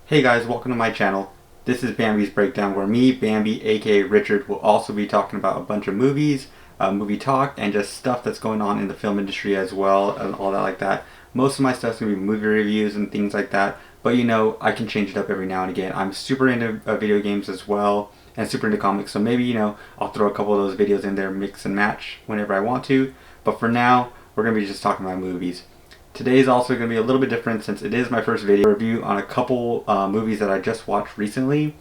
Hey guys, welcome to my channel. This is Bambi's Breakdown, where me, Bambi, aka Richard, will also be talking about a bunch of movies, movie talk, and just stuff that's going on in the film industry as well, and all that like that. Most of my stuff's gonna be movie reviews and things like that, but you know, I can change it up every now and again. I'm super into video games as well, and super into comics, so maybe, you know, I'll throw a couple of those videos in there, mix and match whenever I want to, but for now, we're gonna be just talking about movies. Today is also going to be a little bit different since it is my first video review on a couple movies that I just watched recently.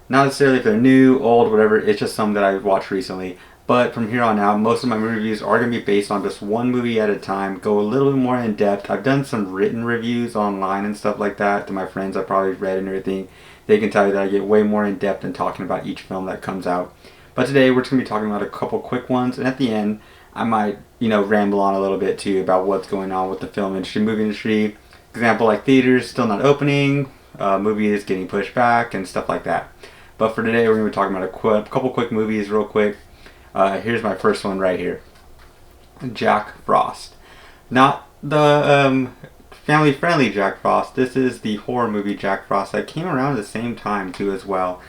Not necessarily if they're new, old, whatever, it's just some that I've watched recently. But from here on out, most of my movie reviews are going to be based on just one movie at a time, go a little bit more in depth. I've done some written reviews online and stuff like that to my friends I've probably read and everything. They can tell you that I get way more in depth in talking about each film that comes out. But today we're just going to be talking about a couple quick ones, and at the end, I might, you know, ramble on a little bit too about what's going on with the film industry, movie industry. Example, like theaters still not opening, movies getting pushed back, and stuff like that. But for today, we're going to be talking about a couple quick movies real quick. Here's my first one right here. Jack Frost. Not the family-friendly Jack Frost. This is the horror movie Jack Frost that came around at the same time too as well.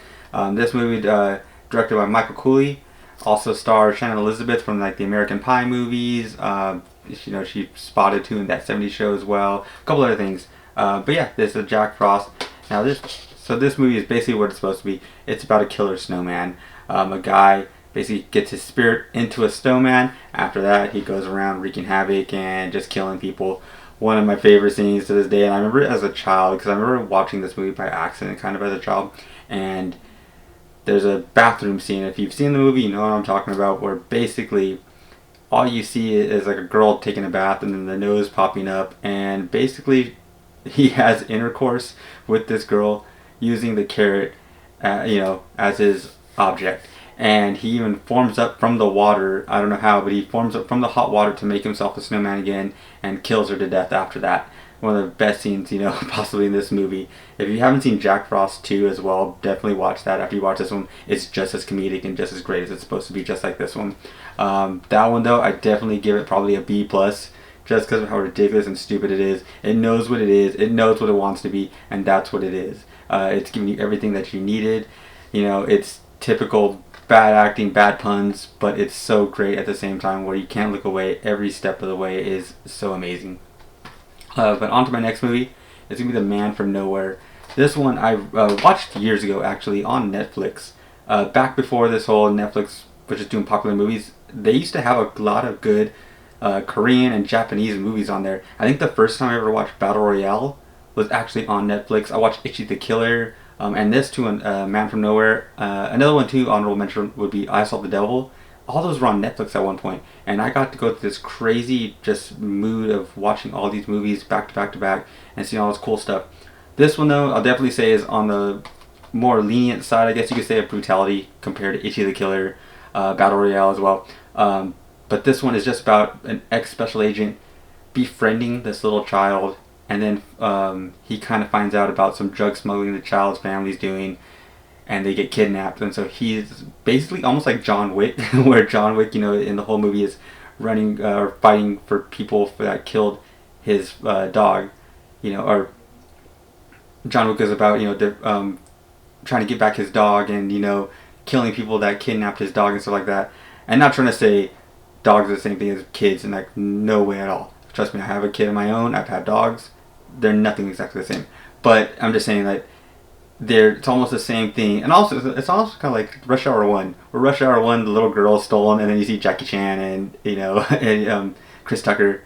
This movie directed by Michael Cooley. Also stars Shannon Elizabeth from like the American Pie movies. You know, she spotted too in that '70s show as well. A couple other things. But yeah, this is Jack Frost. Now this movie is basically what it's supposed to be. It's about a killer snowman. A guy basically gets his spirit into a snowman. After that, he goes around wreaking havoc and just killing people. One of my favorite scenes to this day, and I remember it as a child because I remember watching this movie by accident, kind of as a child, and there's a bathroom scene. If you've seen the movie, you know what I'm talking about, where basically all you see is like a girl taking a bath and then the nose popping up, and basically he has intercourse with this girl using the carrot, you know, as his object. And he even forms up from the water, I don't know how, but he forms up from the hot water to make himself a snowman again and kills her to death after that. One of the best scenes, you know, possibly in this movie. If you haven't seen Jack Frost 2 as well, definitely watch that after you watch this one. It's just as comedic and just as great as it's supposed to be, just like this one. That one, though, I definitely give it probably a B+, just because of how ridiculous and stupid it is. It knows what it is, it knows what it wants to be, and that's what it is. It's giving you everything that you needed. You know, it's typical bad acting, bad puns, but it's so great at the same time where you can't look away. Every step of the way is so amazing. But on to my next movie. It's going to be The Man from Nowhere. This one I watched years ago, actually, on Netflix. Back before this whole Netflix was just doing popular movies, they used to have a lot of good Korean and Japanese movies on there. I think the first time I ever watched Battle Royale was actually on Netflix. I watched Itchy the Killer, and this too, Man from Nowhere. Another one too, honorable mention, would be I Saw the Devil. All those were on Netflix at one point, and I got to go through this crazy just mood of watching all these movies back to back to back and seeing all this cool stuff. This one, though, I'll definitely say is on the more lenient side, I guess you could say, of brutality compared to Itchy the Killer, Battle Royale as well. But this one is just about an ex-special agent befriending this little child, and then he kind of finds out about some drug smuggling the child's family's doing, and they get kidnapped. And so he's basically almost like John Wick, where John Wick, you know, in the whole movie is running or fighting for people that killed his dog, you know, or John Wick is about, you know, trying to get back his dog and, you know, killing people that kidnapped his dog and stuff like that. And not trying to say dogs are the same thing as kids, and like, no way at all. Trust me, I have a kid of my own, I've had dogs, they're nothing exactly the same. But I'm just saying that it's almost the same thing. And also, it's also kind of like Rush Hour 1, where Rush Hour 1, the little girl is stolen, and then you see Jackie Chan and, you know, and Chris Tucker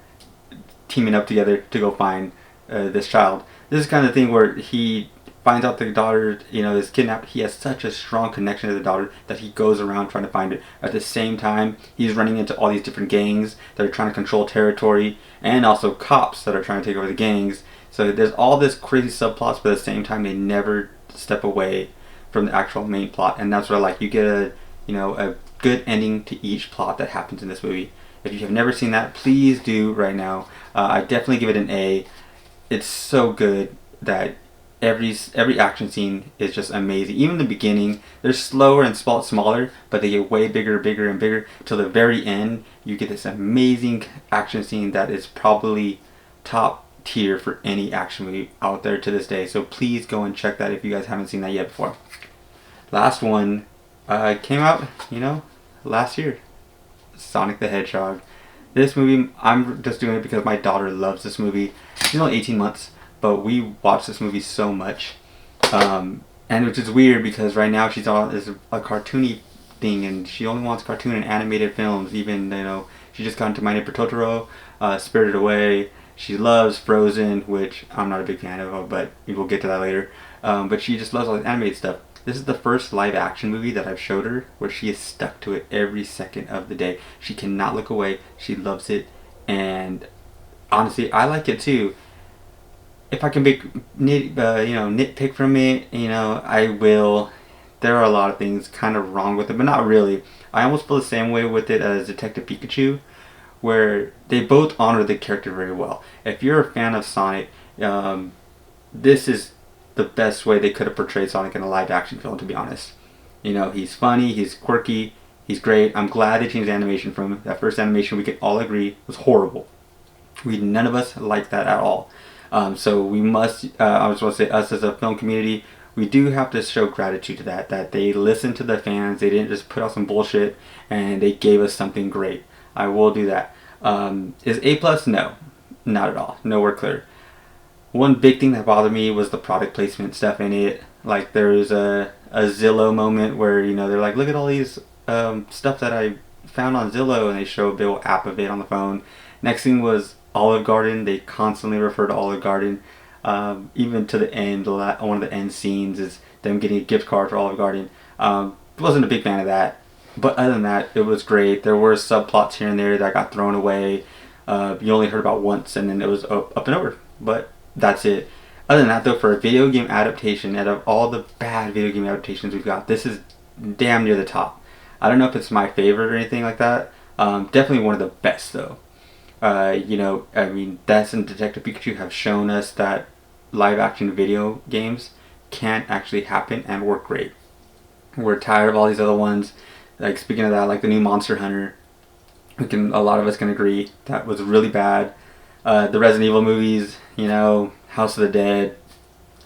teaming up together to go find this child. This is kind of the thing where he finds out the daughter, you know, is kidnapped. He has such a strong connection to the daughter that he goes around trying to find it. At the same time, he's running into all these different gangs that are trying to control territory, and also cops that are trying to take over the gangs. So there's all this crazy subplots, but at the same time, they never step away from the actual main plot, and that's what I like. You get a good ending to each plot that happens in this movie. If you have never seen that, please do right now. I definitely give it an A. It's so good that every action scene is just amazing. Even the beginning, they're slower and smaller, but they get way bigger and bigger till the very end. You get this amazing action scene that is probably top tier for any action movie out there to this day. So please go and check that if you guys haven't seen that yet before. Last one came out, last year. Sonic the Hedgehog. This movie, I'm just doing it because my daughter loves this movie. She's only 18 months, but we watch this movie so much. And which is weird because right now she's on this a cartoony thing, and she only wants cartoon and animated films. Even, she just got into My Neighbor Totoro, Spirited Away. She loves Frozen, which I'm not a big fan of, but we'll get to that later. But she just loves all the animated stuff. This is the first live action movie that I've showed her where she is stuck to it every second of the day. She cannot look away. She loves it. And honestly, I like it too. If I can nitpick from it, I will. There are a lot of things kind of wrong with it, but not really. I almost feel the same way with it as Detective Pikachu, where they both honor the character very well. If you're a fan of Sonic, this is the best way they could have portrayed Sonic in a live action film, to be honest. He's funny, he's quirky, he's great. I'm glad they changed the animation from him. That first animation, we could all agree, was horrible. None of us liked that at all. So we must, I was going to say, us as a film community, we do have to show gratitude to that they listened to the fans. They didn't just put out some bullshit, and they gave us something great. I will do that. Is A+? No, not at all. Nowhere clear. One big thing that bothered me was the product placement stuff in it. Like, there was a Zillow moment where, they're like, look at all these stuff that I found on Zillow, and they show a big old app of it on the phone. Next thing was Olive Garden. They constantly refer to Olive Garden. Even to the end, one of the end scenes is them getting a gift card for Olive Garden. Wasn't a big fan of that. But other than that, it was great. There were subplots here and there that got thrown away. You only heard about once, and then it was up and over. But that's it. Other than that, though, for a video game adaptation, out of all the bad video game adaptations we've got, this is damn near the top. I don't know if it's my favorite or anything like that. Definitely one of the best, though. Death and Detective Pikachu have shown us that live action video games can actually happen and work great. We're tired of all these other ones. Like, speaking of that, like the new Monster Hunter, a lot of us can agree that was really bad. The Resident Evil movies, House of the Dead.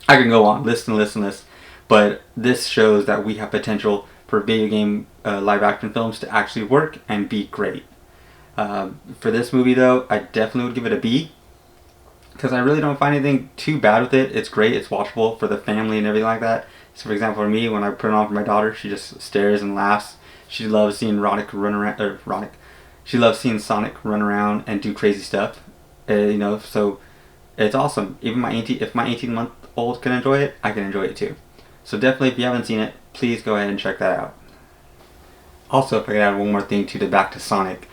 I can go on, list. But this shows that we have potential for video game live action films to actually work and be great. For this movie, though, I definitely would give it a B, because I really don't find anything too bad with it. It's great, it's watchable for the family and everything like that. So, for example, for me, when I put it on for my daughter, she just stares and laughs. She loves seeing She loves seeing Sonic run around and do crazy stuff. So it's awesome. Even if my 18-month-old can enjoy it, I can enjoy it too. So definitely, if you haven't seen it, please go ahead and check that out. Also, if I could add one more thing back to Sonic,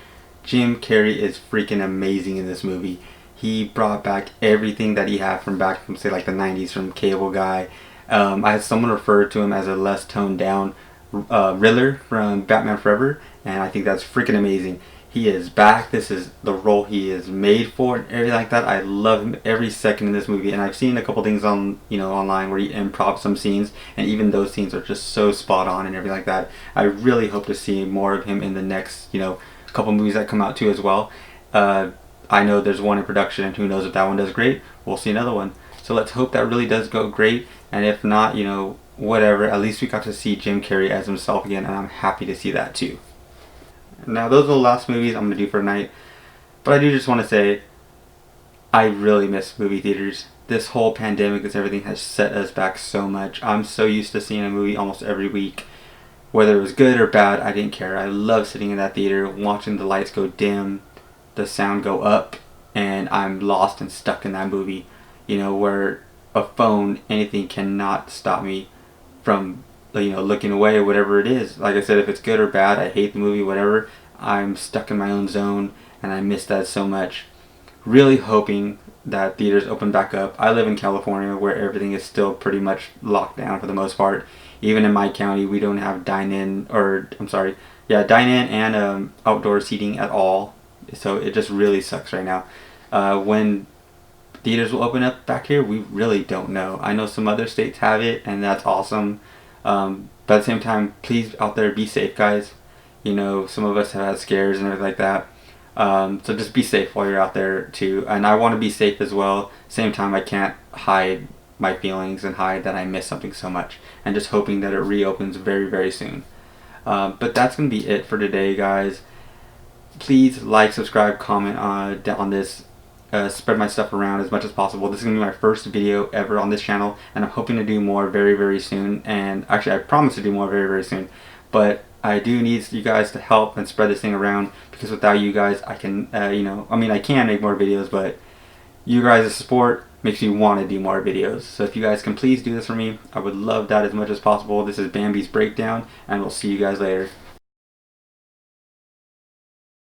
Jim Carrey is freaking amazing in this movie. He brought back everything that he had from back from, say, like the 90s, from Cable Guy. I had someone refer to him as a less toned down Riddler from Batman Forever, and I think that's freaking amazing. He is back. This is the role he is made for, and everything like that. I love him every second in this movie, and I've seen a couple things online where he improv some scenes, and even those scenes are just so spot on and everything like that. I really hope to see more of him in the next, couple movies that come out too as well. I know there's one in production, and who knows if that one does great. We'll see another one. So let's hope that really does go great, and if not, whatever. At least we got to see Jim Carrey as himself again, and I'm happy to see that too. Now, those are the last movies I'm going to do for tonight. But I do just want to say, I really miss movie theaters. This whole pandemic, everything has set us back so much. I'm so used to seeing a movie almost every week. Whether it was good or bad, I didn't care. I love sitting in that theater, watching the lights go dim, the sound go up, and I'm lost and stuck in that movie. Where a phone, anything cannot stop me from looking away or whatever it is. Like I said, if it's good or bad, I hate the movie, whatever, I'm stuck in my own zone, and I miss that so much. Really hoping that theaters open back up. I live in California, where everything is still pretty much locked down for the most part. Even in my county, we don't have dine-in and outdoor seating at all. So it just really sucks right now. When theaters will open up back here, we really don't know. I know some other states have it, and that's awesome. But at the same time, please out there, be safe, guys. Some of us have had scares and everything like that. So just be safe while you're out there too. And I want to be safe as well. Same time, I can't hide my feelings and hide that I miss something so much. And just hoping that it reopens very, very soon. But that's going to be it for today, guys. Please like, subscribe, comment on this. Spread my stuff around as much as possible. This is going to be my first video ever on this channel, and I'm hoping to do more very, very soon. And actually, I promise to do more very, very soon. But I do need you guys to help and spread this thing around, because without you guys, I can, I can make more videos, but you guys' support makes me want to do more videos. So if you guys can please do this for me, I would love that as much as possible. This is Bambi's Breakdown, and we'll see you guys later.